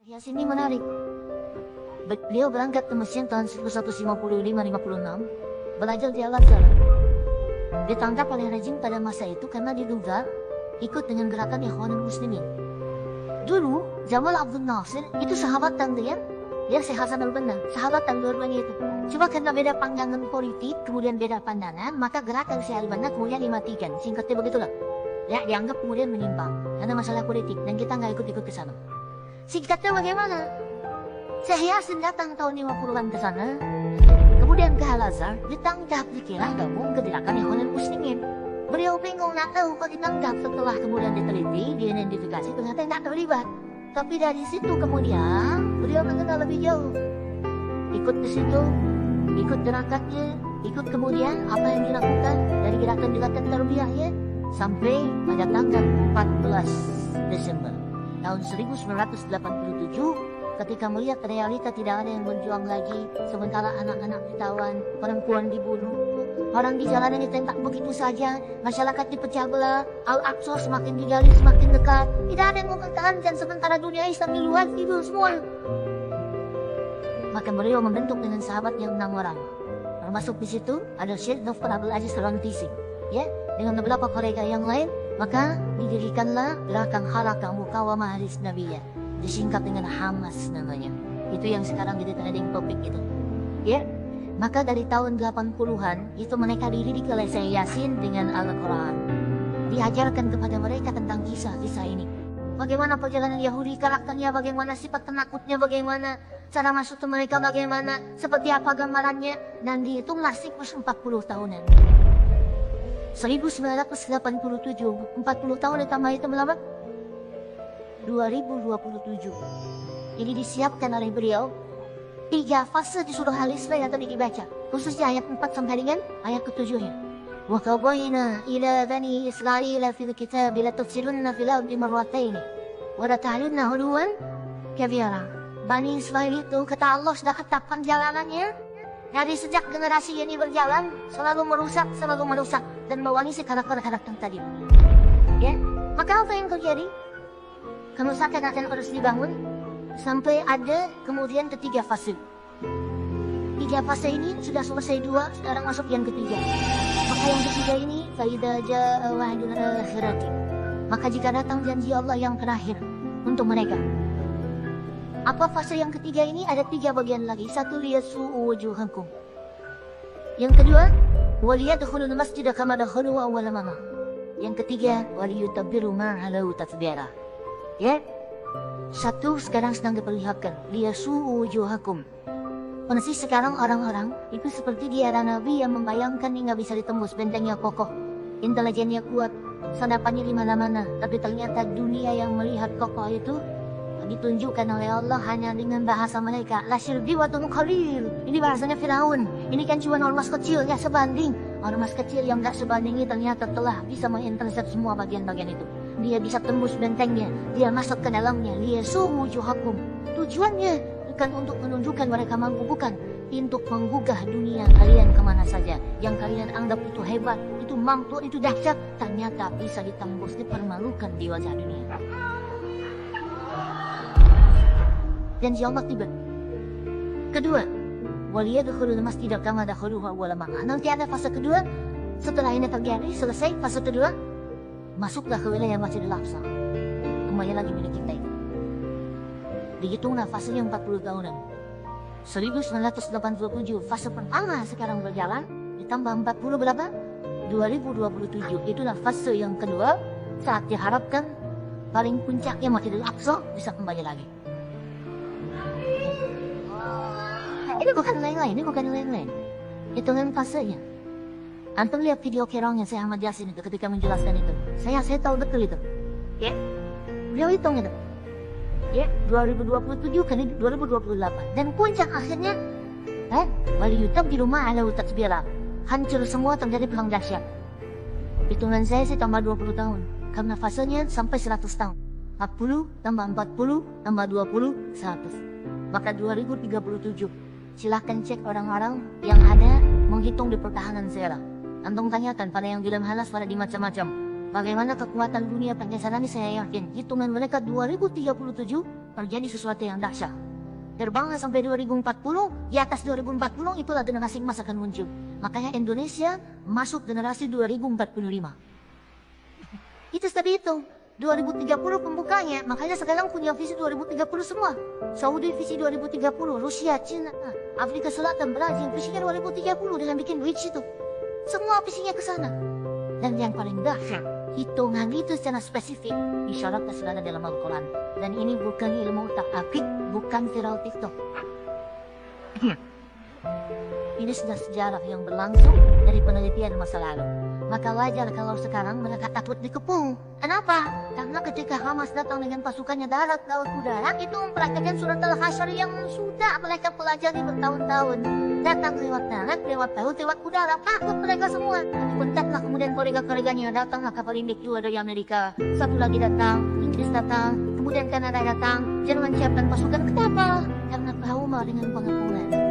Ya sini menarik. Beliau berangkat ke Mesir tahun 1155-56, belajar di Al-Azhar. Ditangkap oleh rezim pada masa itu karena diduga ikut dengan gerakan Ikhwanul Muslimin. Dulu, Jamal Abdul Nasir itu sahabat tante ya Syekh Hasan al-Banna, sahabat yang dua-duanya itu. Cuma karena beda pandangan politik, kemudian beda pandangan, maka gerakan Syekh al-Banna kemudian dimatikan. Singkatnya begitulah. Ya, dianggap kemudian menyimpang karena masalah politik dan kita nggak ikut-ikut ke sana. Singkatnya bagaimana? Syekh Yasin datang tahun 50-an ke sana, kemudian ke Al-Azhar, ditangkap, dikira gabung ke gerakan Ikhwanul Muslimin. Beliau bingung, nak tahu kok ditangkap. Setelah kemudian diteliti, diidentifikasi, ternyata nggak terlibat. Tapi dari situ kemudian beliau mengenal lebih jauh. Ikut ke situ, ikut gerakannya, ikut kemudian apa yang dilakukan dari gerakan-gerakan tarbiyahnya sampai pada tanggal 14 Desember tahun 1987 ketika melihat realita tidak ada yang berjuang lagi, sementara anak-anak ditawan, perempuan dibunuh, orang di jalanan ditembak begitu saja, masyarakat dipecah belah, Al-Aqsa semakin digali semakin dekat, tidak ada yang mempertahankan sementara dunia Islam di luar tidur semua. Maka beliau membentuk dengan sahabat yang 6 orang, termasuk di situ ada Syekh Dr. Abdul Aziz Rantisi, ya, dengan beberapa kolega yang lain. Maka didirikanlah gerakan Harakah Muqawamah Al-Islamiyah, disingkat dengan Hamas namanya. Itu yang sekarang jadi trending topik itu. Ya. Maka dari tahun 80-an itu mereka dididik oleh Syekh Yasin dengan Al-Quran. Diajarkan kepada mereka tentang kisah-kisah ini. Bagaimana perjalanan Yahudi, karakternya, bagaimana sifat penakutnya, bagaimana cara masuk ke mereka, bagaimana, seperti apa gambarannya. Dan dihitunglah siklus 40 tahunan. 1987, 40 tahun ditambah itu berapa? 2027. Jadi disiapkan oleh beliau 3 fase di surah Al-Isra yang tadi dibaca, khususnya ayat 4 sampai dengan ayat ke-7-nya. Wa qadayna ila bani Israila fil kitab la tufsiduna fil ardi marratayn wa la ta'lunna 'uluwan kabira. Bani Israel itu kata Allah sudah tetapkan jalanannya. Dari sejak generasi ini berjalan selalu merusak dan mewarisi karakter-karakter tadi. Ya, maka apa yang terjadi? Kerusakan akan terus dibangun sampai ada kemudian ketiga fase. 3 fase ini sudah selesai 2, sekarang masuk yang ketiga. Maka yang ketiga ini faida jaa wa'dul akhirati. Maka jika datang janji Allah yang terakhir untuk mereka. Apa fase yang ketiga ini? Ada 3 bagian lagi. 1, liyasu'u wujuhakum. Yang kedua, waliyadkhulul masjida kama dakhalu awwala marrah. Yang ketiga, waliyutabbiru ma 'alau tatbira. Ya. 1 sekarang sedang diperlihatkan, liyasu'u wujuhakum. Persis sekarang orang-orang itu seperti di era Nabi yang membayangkan ini nggak bisa ditembus, bentengnya kokoh, intelijennya kuat, sadapannya di mana-mana. Tapi ternyata dunia yang melihat kokoh itu ditunjukkan oleh Allah hanya dengan bahasa mereka, la syirdiwatun qalil. Ini bahasanya Firaun. Ini kan cuma ormas kecil, ya sebanding. Ormas kecil yang gak sebanding ini ternyata telah bisa mengintercept semua bagian-bagian itu. Dia bisa tembus bentengnya, dia masuk ke dalamnya. Liyasu'u wujuhakum. Tujuannya bukan untuk menunjukkan mereka mampu, bukan. Untuk menggugah dunia kalian kemana saja. Yang kalian anggap itu hebat, itu mampu, itu dahsyat, ternyata bisa ditembus, dipermalukan di wajah dunia. Janji Allah tiba. Kedua, waliyadkhulul masjida kama dakhaluhu awwala marrah. Nanti ada fase kedua. Setelah ini terjadi, selesai fase kedua, masuklah ke wilayah Masjidil Aqsa. Kembali lagi milik kita itu. Dihitunglah fasenya 40 tahunan. 1987 fase pertama sekarang berjalan, ditambah 40 berapa? 2027. Itulah fase yang kedua, saat diharapkan paling puncaknya Masjidil Aqsa bisa kembali lagi. Ini bukan lain-lain. Hitungan fasenya. Antum lihat video kerongnya saya Ahmad Yasin itu ketika menjelaskan itu. Saya tahu betul itu. Ya. Beliau hitung itu. Ya, 2027 ke 2028 dan puncak akhirnya waliyutabbiru ma 'alau tatbira. Hancur semua, terjadi perang dahsyat. Hitungan saya sih tambah 20 tahun karena fasenya sampai 100 tahun. 40 tambah 40 tambah 20 100. Maka 2037. Silahkan cek orang-orang yang ada menghitung di pertahanan sejarah. Antum tanyakan pada yang bilang halas, pada di macam-macam. Bagaimana kekuatan dunia Pancasila ini, saya yakin hitungan mereka 2037 terjadi sesuatu yang dahsyat. Terbanglah sampai 2040, di atas 2040 itulah generasi emas akan muncul. Makanya Indonesia masuk generasi 2045. Itu tadi itu. 2030 pembukanya, makanya sekarang punya visi 2030 semua. Saudi visi 2030, Rusia, Cina, Afrika Selatan, Brazil visinya 2030 dengan bikin duit situ. Semua visinya ke sana. Dan yang paling dahsyat, hitungan itu secara spesifik disyaratkan sudah ada dalam Al-Quran. Dan ini bukan ilmu tak-akid, bukan viral TikTok. Ini sudah sejarah yang berlangsung dari penelitian masa lalu. Maka wajar kalau sekarang mereka takut dikepung. Kenapa? Karena ketika Hamas datang dengan pasukannya darat, laut, udara, itu mempraktikkan surat Al-Hasyr yang sudah mereka pelajari bertahun-tahun. Datang lewat darat, lewat laut, lewat udara, takut mereka semua. Tapi bentaklah kemudian kolega-koleganya datanglah kapal induk dua dari Amerika. Satu lagi datang, Inggris datang, kemudian Kanada datang, Jerman siapkan pasukan. Kenapa? Karena trauma dengan pengepungan.